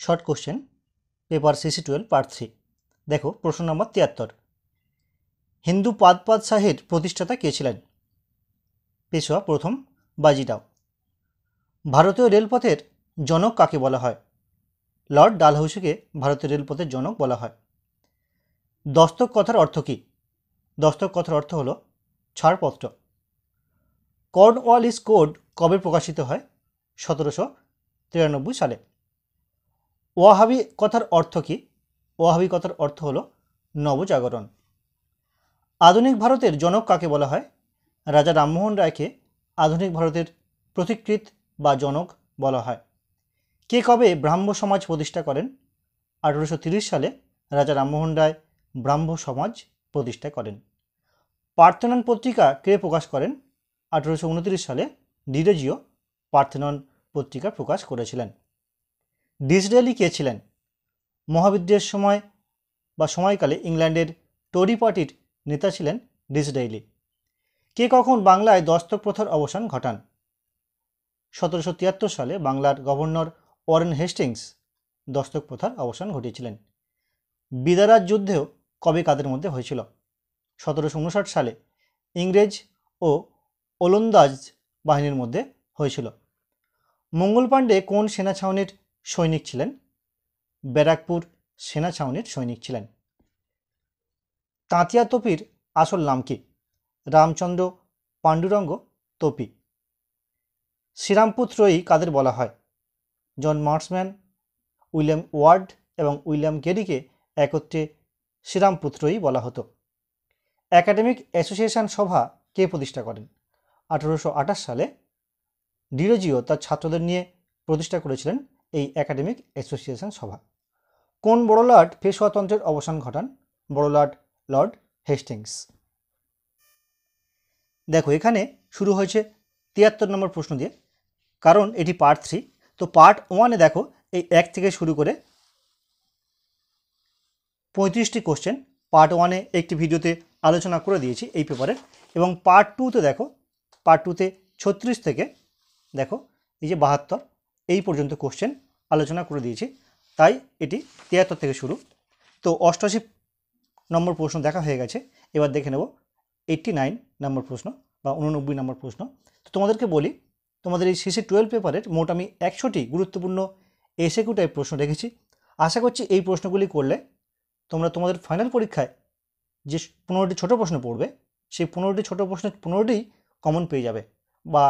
Short question paper CC12 part 3। দেখো প্রশ্ন নম্বর 73। হিন্দু পাদশাহের প্রতিষ্ঠাতা কে ছিলেন? পেশোয়া প্রথম বাজিরাও। ভারতীয় রেলপথের জনক কাকে বলা হয়? লর্ড ডালহৌসিকে ভারতীয় রেলপথের জনক বলা হয়। দস্তক কথার অর্থ কী? দস্তক কথার অর্থ হলো ছাড়পত্র। কর্নওয়ালিস কোড কবে প্রকাশিত হয়? 1793 সালে। ওয়াহাবি কথার অর্থ কী? ওয়াহাবি কথার অর্থ হলো নবজাগরণ। আধুনিক ভারতের জনক কাকে বলা হয়? রাজা রামমোহন রায়কে আধুনিক ভারতের প্রতিকৃত বা জনক বলা হয়। কে কবে ব্রাহ্ম সমাজ প্রতিষ্ঠা করেন? 1830 সালে রাজা রামমোহন রায় ব্রাহ্ম সমাজ প্রতিষ্ঠা করেন। পার্থেনন পত্রিকা কে প্রকাশ করেন? 1829 সালে ডিরেজিও পার্থেনন পত্রিকা প্রকাশ করেছিলেন। ডিসরেলি কে ছিলেন? মহাবিদ্রোহের সময় বা সময়কালে ইংল্যান্ডের টরি পার্টির নেতা ছিলেন ডিসরেলি। কে কখন বাংলায় দস্তক প্রথার অবসান ঘটান? 1773 সালে বাংলার গভর্নর ওয়ারেন হেস্টিংস দস্তক প্রথার অবসান ঘটিয়েছিলেন। বিদারার যুদ্ধেও কবে কাদের মধ্যে হয়েছিল? 1759 সালে ইংরেজ ও ওলন্দাজ বাহিনীর মধ্যে হয়েছিল। মঙ্গল পাণ্ডে কোন সেনা ছাউনির সৈনিক ছিলেন? ব্যারাকপুর সেনা ছাউনির সৈনিক ছিলেন। তাঁতিয়া তোপির আসল নাম কি? রামচন্দ্র পাণ্ডুরঙ্গ তোপি। শ্রীরামপুর ত্রয়ী কাদের বলা হয়? জন মার্সম্যান, উইলিয়াম ওয়ার্ড এবং উইলিয়াম কেরিকে একত্রে শ্রীরামপুর ত্রয়ী বলা হতো। একাডেমিক অ্যাসোসিয়েশন সভা কে প্রতিষ্ঠা করেন? 1828 সালে ডিরেজিও তার ছাত্রদের নিয়ে প্রতিষ্ঠা করেছিলেন এই একাডেমিক অ্যাসোসিয়েশন সভা। কোন বড়লাট পেশোয়াতন্ত্রের অবসান ঘটান? বড়লাট লর্ড হেস্টিংস। দেখো এখানে শুরু হয়েছে 73 নম্বর প্রশ্ন দিয়ে, কারণ এটি পার্ট 3। তো পার্ট 1-এ দেখো এই 1 থেকে শুরু করে 35টি কোশ্চেন পার্ট 1-এ একটি ভিডিওতে আলোচনা করে দিয়েছি এই পেপারের, এবং পার্ট 2-তে দেখো, পার্ট 2-তে 36 থেকে দেখো এই যে 72 এই পর্যন্ত কোশ্চেন আলোচনা করে দিয়েছি, তাই এটি 73 থেকে শুরু। তো 88 নম্বর প্রশ্ন দেখা হয়ে গেছে, এবার দেখে নেব 89 নম্বর প্রশ্ন বা 89 নম্বর প্রশ্ন। তো তোমাদেরকে বলি, তোমাদের এই CC12 পেপারের মোট আমি 100টি গুরুত্বপূর্ণ এসএকিউ টাইপ প্রশ্ন রেখেছি। আশা করছি এই প্রশ্নগুলি করলে তোমরা তোমাদের ফাইনাল পরীক্ষায় যে 15টি ছোটো প্রশ্ন পড়বে, সেই 15টি ছোটো প্রশ্নের 15টিই কমন পেয়ে যাবে, বা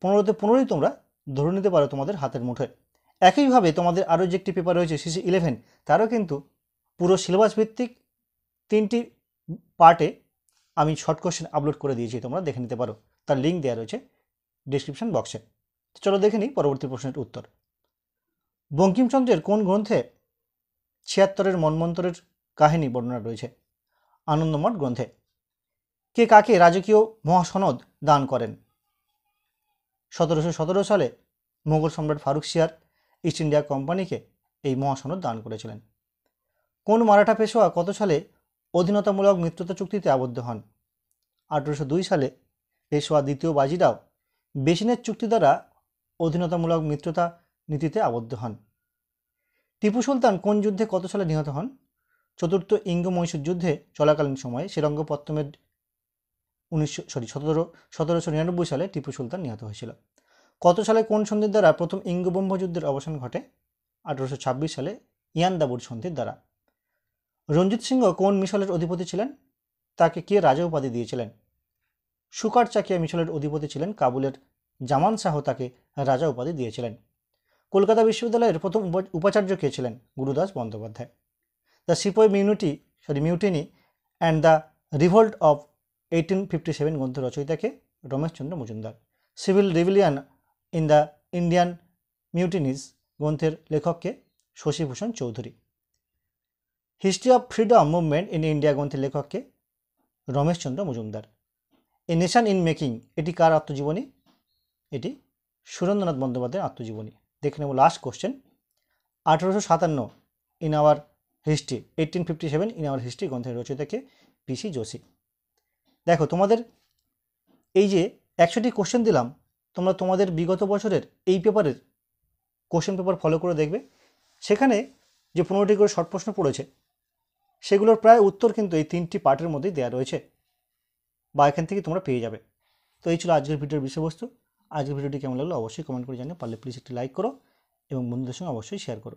15তে 15ই তোমরা ধরে নিতে পারো তোমাদের হাতের মুঠোয়। একইভাবে তোমাদের আরও যে একটি পেপার রয়েছে CC11, তারও কিন্তু পুরো সিলেবাস ভিত্তিক 3টি পার্টে আমি শর্ট কোশ্চেন আপলোড করে দিয়েছি, তোমরা দেখে নিতে পারো। তার লিঙ্ক দেওয়া রয়েছে ডিসক্রিপশন বক্সে। চলো দেখে নিই পরবর্তী প্রশ্নের উত্তর। বঙ্কিমচন্দ্রের কোন গ্রন্থে 76-এর মন্বন্তরের কাহিনী বর্ণনা রয়েছে? আনন্দমঠ গ্রন্থে। কে কাকে রাজকীয় মহাসনদ দান করেন? 1717 সালে মোগল সম্রাট ফারুক সিয়ার ইস্ট ইন্ডিয়া কোম্পানিকে এই মহাসনদ দান করেছিলেন। কোন মারাঠা পেশোয়া কত সালে অধীনতামূলক মিত্রতা চুক্তিতে আবদ্ধ হন? 1802 সালে পেশোয়া দ্বিতীয় বাজিরাও বেসিনের চুক্তি দ্বারা অধীনতামূলক মিত্রতা নীতিতে আবদ্ধ হন। টিপু সুলতান কোন যুদ্ধে কত সালে নিহত হন? চতুর্থ ইঙ্গ-মহীশূর যুদ্ধে চলাকালীন সময়ে শ্রীরঙ্গপত্তমের 1799 সালে টিপু সুলতান নিহত হয়েছিল। কত সালে কোন সন্ধির দ্বারা প্রথম ইঙ্গ-ব্রহ্ম যুদ্ধের অবসান ঘটে? 1826 সালে ইয়ান দাবুর সন্ধির দ্বারা। রঞ্জিত সিংহ কোন মিশলের অধিপতি ছিলেন? তাকে কে রাজা উপাধি দিয়েছিলেন? সুকার চাকিয়া মিশলের অধিপতি ছিলেন কাবুলের জামান শাহ, তাকে রাজা উপাধি দিয়েছিলেন। কলকাতা বিশ্ববিদ্যালয়ের প্রথম উপাচার্য কে ছিলেন? Gurudas Bandyopadhyay. The sepoy mutiny and the revolt of 1857 গ্রন্থ রচয়িতাকে? Rameshchandra Majumdar. Civil rebellion in the Indian mutinies গ্রন্থের লেখককে? Shashibhushan Chowdhury. History of freedom movement in India গ্রন্থের লেখককে? Rameshchandra Majumdar. A nation in making এটি কার আত্মজীবনী? এটি সুরেন্দ্রনাথ বন্দ্যোপাধ্যায়ের আত্মজীবনী। দেখে নেব last question. 1857 in our history, 1857 in our history গ্রন্থের রচয়িতাকে? PC যোশী। দেখো তোমাদের এই যে 100টি কোশ্চেন দিলাম, তোমরা তোমাদের বিগত বছরের এই পেপারের কোশ্চেন পেপার ফলো করে দেখবে। সেখানে যে 15টি করে শর্ট প্রশ্ন পড়েছে সেগুলোর প্রায় উত্তর কিন্তু এই 3টি পার্টের মধ্যেই দেওয়া রয়েছে বা এখান থেকে তোমরা পেয়ে যাবে। তো এই ছিল আজকের ভিডিওর বিষয়বস্তু। আজকের ভিডিওটি কেমন লাগলো অবশ্যই কমেন্ট করে জানিও, পারলে প্লিজ একটি লাইক করো এবং বন্ধুদের সঙ্গে অবশ্যই শেয়ার করো।